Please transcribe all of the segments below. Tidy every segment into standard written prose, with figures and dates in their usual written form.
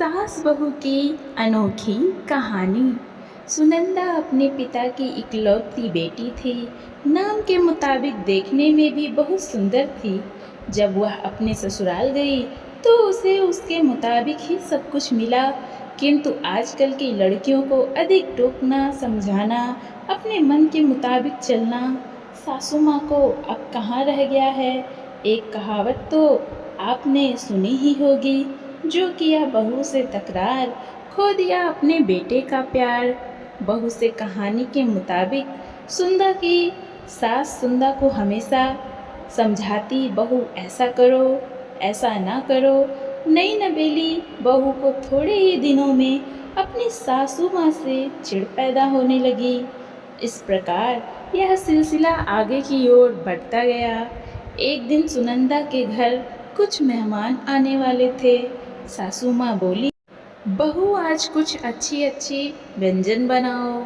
सास बहू की अनोखी कहानी। सुनंदा अपने पिता की इकलौती बेटी थी। नाम के मुताबिक देखने में भी बहुत सुंदर थी। जब वह अपने ससुराल गई तो उसे उसके मुताबिक ही सब कुछ मिला, किंतु आजकल की लड़कियों को अधिक टोकना, समझाना, अपने मन के मुताबिक चलना सासू माँ को अब कहाँ रह गया है। एक कहावत तो आपने सुनी ही होगी, जो किया बहू से तकरार, खो दिया अपने बेटे का प्यार। बहू से कहानी के मुताबिक सुंदा की सास सुंदा को हमेशा समझाती, बहू ऐसा करो, ऐसा ना करो। नई नवेली बहू को थोड़े ही दिनों में अपनी सासू माँ से चिढ़ पैदा होने लगी। इस प्रकार यह सिलसिला आगे की ओर बढ़ता गया। एक दिन सुनंदा के घर कुछ मेहमान आने वाले थे। सासू माँ बोली, बहू आज कुछ अच्छी अच्छी व्यंजन बनाओ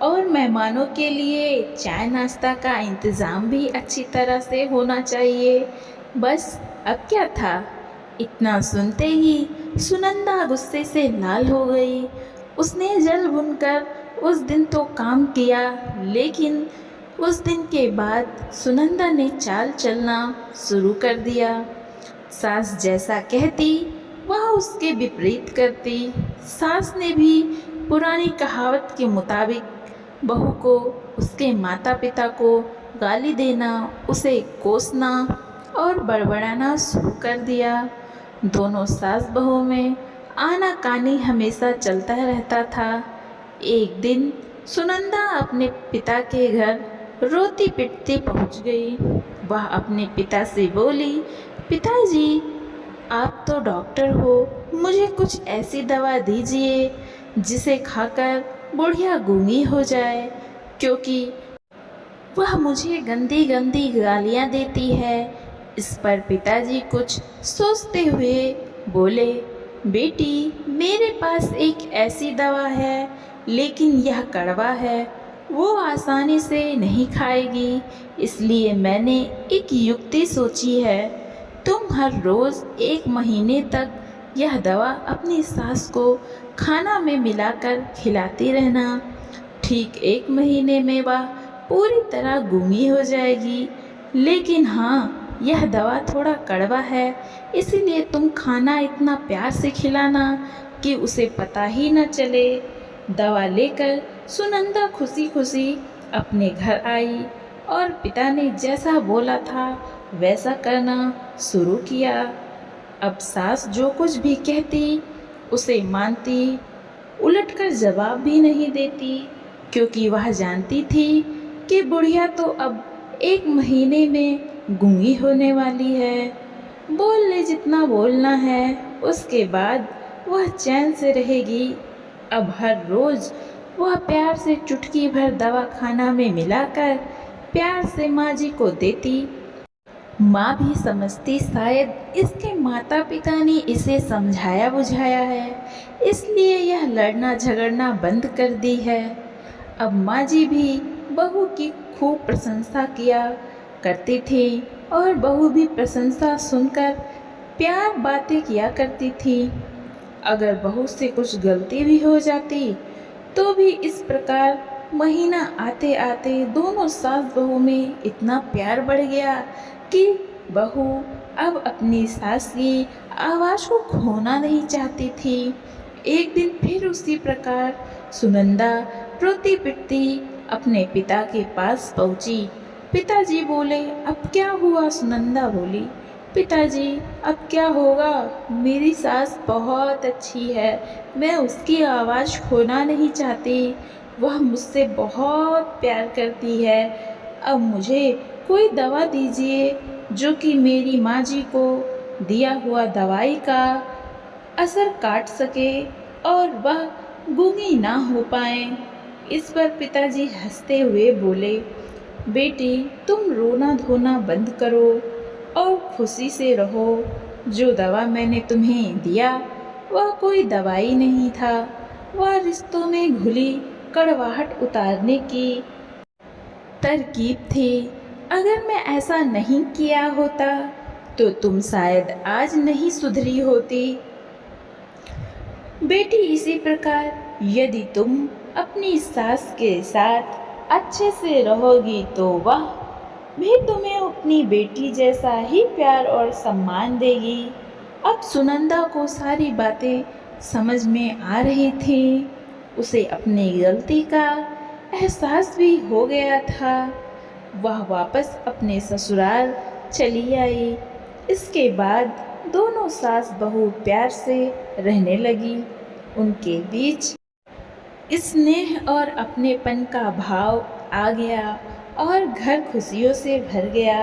और मेहमानों के लिए चाय नाश्ता का इंतज़ाम भी अच्छी तरह से होना चाहिए। बस अब क्या था। इतना सुनते ही सुनंदा गुस्से से लाल हो गई। उसने जल भुनकर उस दिन तो काम किया, लेकिन उस दिन के बाद सुनंदा ने चाल चलना शुरू कर दिया। सास जैसा कहती वह उसके विपरीत करती। सास ने भी पुरानी कहावत के मुताबिक बहू को, उसके माता पिता को गाली देना, उसे कोसना और बड़बड़ाना शुरू कर दिया। दोनों सास बहू में आनाकानी हमेशा चलता रहता था। एक दिन सुनंदा अपने पिता के घर रोती पिटती पहुंच गई। वह अपने पिता से बोली, पिताजी आप तो डॉक्टर हो, मुझे कुछ ऐसी दवा दीजिए जिसे खाकर बुढ़िया गूंगी हो जाए, क्योंकि वह मुझे गंदी गंदी गालियाँ देती है। इस पर पिताजी कुछ सोचते हुए बोले, बेटी मेरे पास एक ऐसी दवा है, लेकिन यह कड़वा है, वो आसानी से नहीं खाएगी, इसलिए मैंने एक युक्ति सोची है। तुम हर रोज़ 1 महीने तक यह दवा अपनी सास को खाना में मिलाकर खिलाती रहना। ठीक 1 महीने में वह पूरी तरह गूंगी हो जाएगी। लेकिन हाँ, यह दवा थोड़ा कड़वा है, इसीलिए तुम खाना इतना प्यार से खिलाना कि उसे पता ही न चले। दवा लेकर सुनंदा खुशी खुशी अपने घर आई और पिता ने जैसा बोला था वैसा करना शुरू किया। अब सास जो कुछ भी कहती उसे मानती, उलटकर जवाब भी नहीं देती, क्योंकि वह जानती थी कि बुढ़िया तो अब 1 महीने में गूंगी होने वाली है। बोल ले जितना बोलना है, उसके बाद वह चैन से रहेगी। अब हर रोज़ वह प्यार से चुटकी भर दवा खाना में मिलाकर प्यार से माँ जी को देती। माँ भी समझती शायद इसके माता पिता ने इसे समझाया बुझाया है, इसलिए यह लड़ना झगड़ना बंद कर दी है। अब माँ जी भी बहू की खूब प्रशंसा किया करती थी और बहू भी प्रशंसा सुनकर प्यार बातें किया करती थी। अगर बहू से कुछ गलती भी हो जाती तो भी इस प्रकार महीना आते आते दोनों सास बहू में इतना प्यार बढ़ गया कि बहू अब अपनी सास की आवाज़ को खोना नहीं चाहती थी। एक दिन फिर उसी प्रकार सुनंदा रोती पिटती अपने पिता के पास पहुंची। पिताजी बोले, अब क्या हुआ? सुनंदा बोली, पिताजी अब क्या होगा, मेरी सास बहुत अच्छी है, मैं उसकी आवाज़ खोना नहीं चाहती, वह मुझसे बहुत प्यार करती है। अब मुझे कोई दवा दीजिए जो कि मेरी माँ जी को दिया हुआ दवाई का असर काट सके और वह गूंगी ना हो पाए। इस पर पिताजी हंसते हुए बोले, बेटी तुम रोना धोना बंद करो और खुशी से रहो। जो दवा मैंने तुम्हें दिया वह कोई दवाई नहीं था, वह रिश्तों में घुली कड़वाहट उतारने की तरकीब थी। अगर मैं ऐसा नहीं किया होता तो तुम शायद आज नहीं सुधरी होती। बेटी, इसी प्रकार यदि तुम अपनी सास के साथ अच्छे से रहोगी तो वह भी तुम्हें अपनी बेटी जैसा ही प्यार और सम्मान देगी। अब सुनंदा को सारी बातें समझ में आ रही थी। उसे अपनी गलती का एहसास भी हो गया था। वह वापस अपने ससुराल चली आई। इसके बाद दोनों सास बहू प्यार से रहने लगी। उनके बीच स्नेह और अपनेपन का भाव आ गया और घर खुशियों से भर गया।